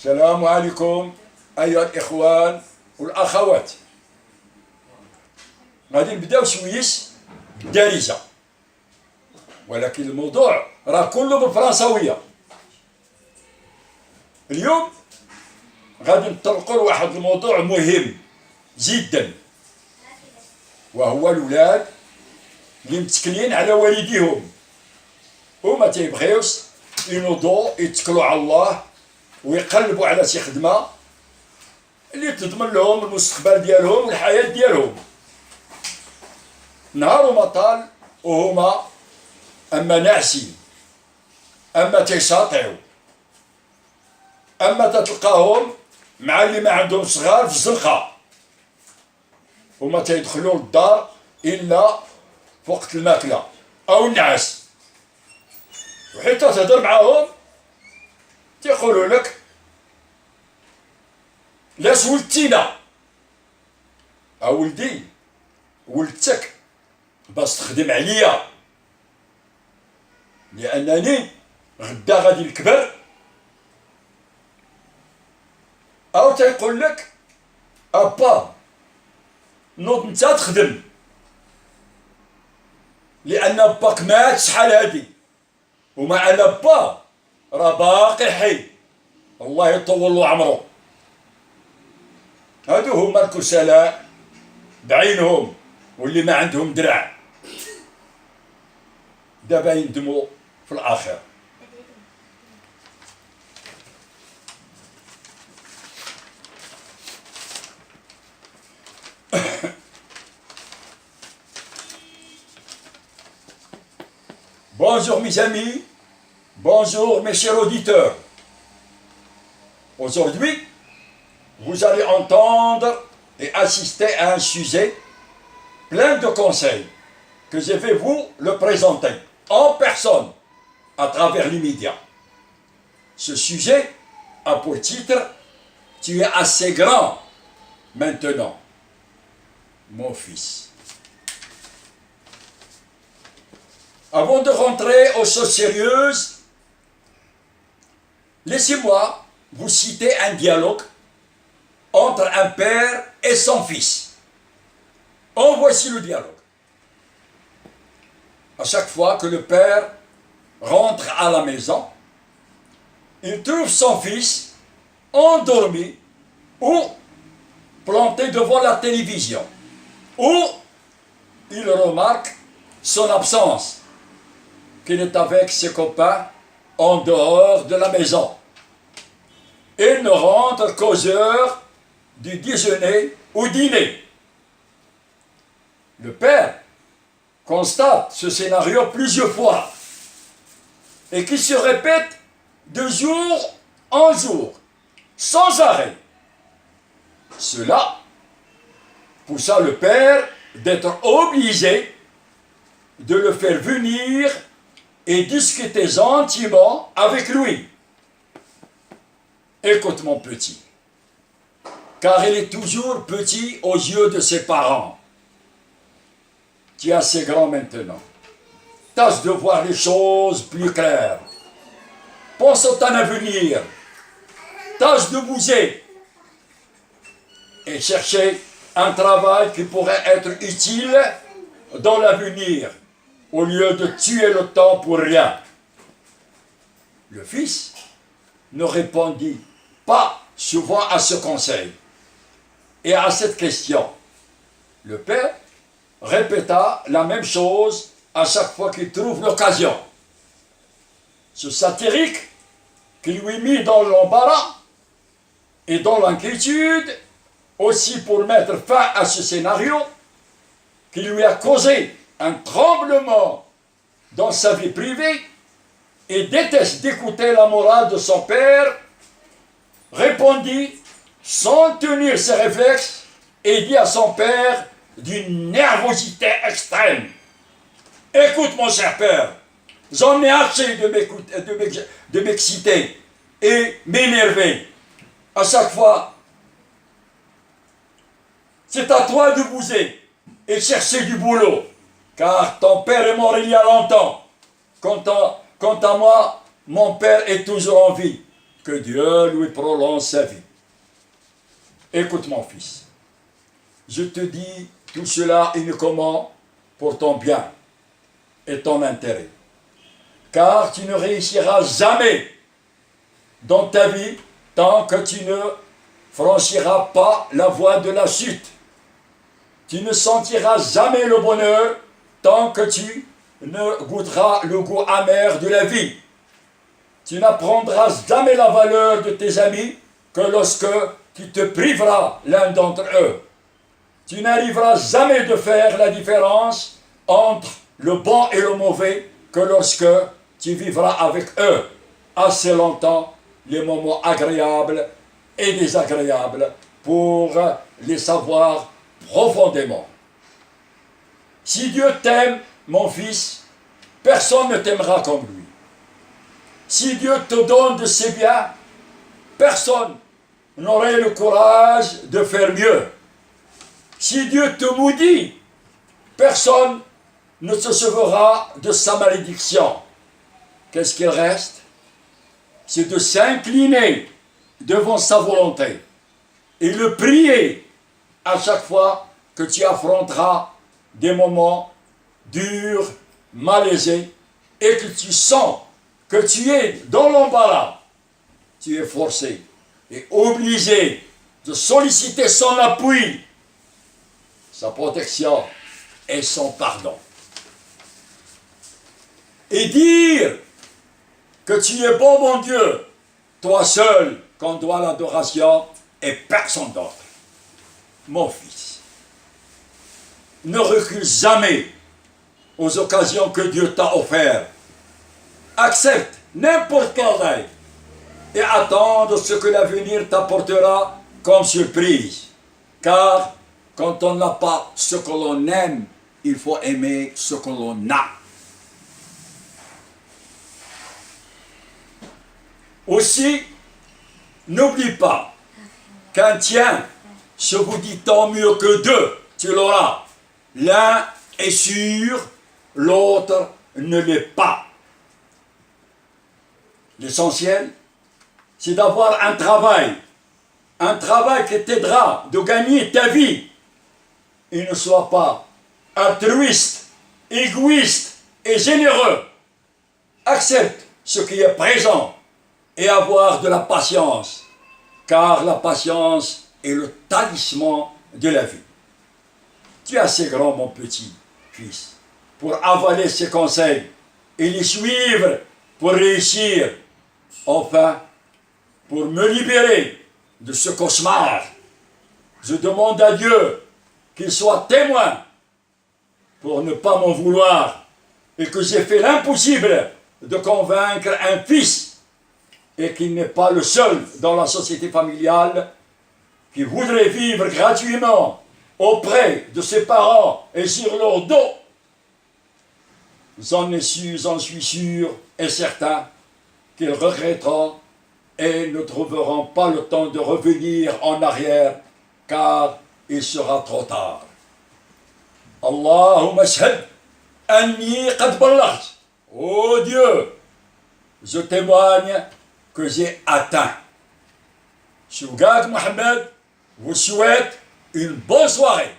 السلام عليكم أيها الإخوان والأخوات. غادي نبداو شويش بالدارجة، ولكن الموضوع راه كله بالفرنساوية. اليوم غادي نطرقوا لواحد الموضوع مهم جدا، وهو الولاد اللي متكلين على والديهم وما تيبغيوش ينوضوا يتكلوا على الله ويقلبوا على شي خدمه اللي تضمن لهم المستقبل ديالهم والحياه ديالهم. نهار وما طال وهما اما ناعسين، اما تيساطعوا، اما تتلقاهم مع اللي ما عندهم صغار في الزنقه وما تيدخلوا للدار الا في وقت الماكله او النعاس، وحتى تهضر معاهم تيقولوا لك لاش ولدتينا؟ ولدي ولدتك باش تخدم عليا، لانني غدا غادي نكبر. او تيقول لك ابا نوض نتا تخدم، لان باك مات شحال هادي ومع ان با راه باقي حي، الله يطول له عمره. هادو هما الكسلاء بعينهم واللي ما عندهم درع، دابا يندموا في الاخر. Bonjour mes amis, bonjour mes chers auditeurs. Aujourd'hui, vous allez entendre et assister à un sujet plein de conseils que je vais vous le présenter en personne à travers les médias. Ce sujet a pour titre « Tu es assez grand maintenant, mon fils ». Avant de rentrer aux choses sérieuses, laissez-moi vous citer un dialogue entre un père et son fils. En voici le dialogue. À chaque fois que le père rentre à la maison, il trouve son fils endormi ou planté devant la télévision, ou il remarque son absence, qu'il est avec ses copains en dehors de la maison. Il ne rentre qu'aux heures du déjeuner ou dîner. Le père constate ce scénario plusieurs fois et qui se répète de jour en jour, sans arrêt. Cela poussa le père d'être obligé de le faire venir et discuter gentiment avec lui. Écoute mon petit, car il est toujours petit aux yeux de ses parents. Tu es assez grand maintenant. Tâche de voir les choses plus claires. Pense à ton avenir. Tâche de bouger et chercher un travail qui pourrait être utile dans l'avenir, au lieu de tuer le temps pour rien. Le fils ne répondit pas souvent à ce conseil et à cette question. Le père répéta la même chose à chaque fois qu'il trouve l'occasion. Ce satirique qui lui mit dans l'embarras et dans l'inquiétude, aussi pour mettre fin à ce scénario qui lui a causé un tremblement dans sa vie privée et déteste d'écouter la morale de son père, répondit sans tenir ses réflexes et dit à son père d'une nervosité extrême: écoute mon cher père, j'en ai assez de m'exciter et m'énerver. À chaque fois, c'est à toi de bouger et chercher du boulot. Car ton père est mort il y a longtemps. Quant à moi, mon père est toujours en vie. que Dieu lui prolonge sa vie. Écoute mon fils, je te dis tout cela uniquement pour ton bien et ton intérêt. Car tu ne réussiras jamais dans ta vie tant que tu ne franchiras pas la voie de la chute. Tu ne sentiras jamais le bonheur tant que tu ne goûteras le goût amer de la vie. Tu n'apprendras jamais la valeur de tes amis que lorsque tu te priveras l'un d'entre eux. Tu n'arriveras jamais de faire la différence entre le bon et le mauvais que lorsque tu vivras avec eux assez longtemps les moments agréables et désagréables pour les savoir profondément. Si Dieu t'aime, mon fils, personne ne t'aimera comme lui. Si Dieu te donne de ses biens, personne n'aurait le courage de faire mieux. Si Dieu te maudit, personne ne se sauvera de sa malédiction. Qu'est-ce qu'il reste? C'est de s'incliner devant sa volonté et le prier à chaque fois que tu affronteras des moments durs, malaisés, et que tu sens que tu es dans l'embarras. Tu es forcé et obligé de solliciter son appui, sa protection et son pardon. Et dire que tu es bon, mon Dieu, toi seul qu'on doit l'adoration et personne d'autre. Mon fils, ne recule jamais aux occasions que Dieu t'a offertes. Accepte n'importe quel rêve et attends de ce que l'avenir t'apportera comme surprise. Car quand on n'a pas ce que l'on aime, il faut aimer ce que l'on a. Aussi, n'oublie pas qu'un tien se vous dit tant mieux que deux, tu l'auras. L'un est sûr, l'autre ne l'est pas. L'essentiel, c'est d'avoir un travail qui t'aidera de gagner ta vie. Et ne sois pas altruiste, égoïste et généreux. Accepte ce qui est présent et avoir de la patience, car la patience est le talisman de la vie. Tu es assez grand, mon petit fils, pour avaler ses conseils et les suivre pour réussir. Enfin, pour me libérer de ce cauchemar, je demande à Dieu qu'il soit témoin pour ne pas m'en vouloir et que j'ai fait l'impossible de convaincre un fils et qu'il n'est pas le seul dans la société familiale qui voudrait vivre gratuitement auprès de ses parents et sur leur dos. J'en suis sûr et certain qu'ils regretteront et ne trouveront pas le temps de revenir en arrière, car il sera trop tard. Allahumma shahad anni qad ballaght. Oh Dieu, je témoigne que j'ai atteint. Chougat Mohamed vous souhaite une bonne soirée.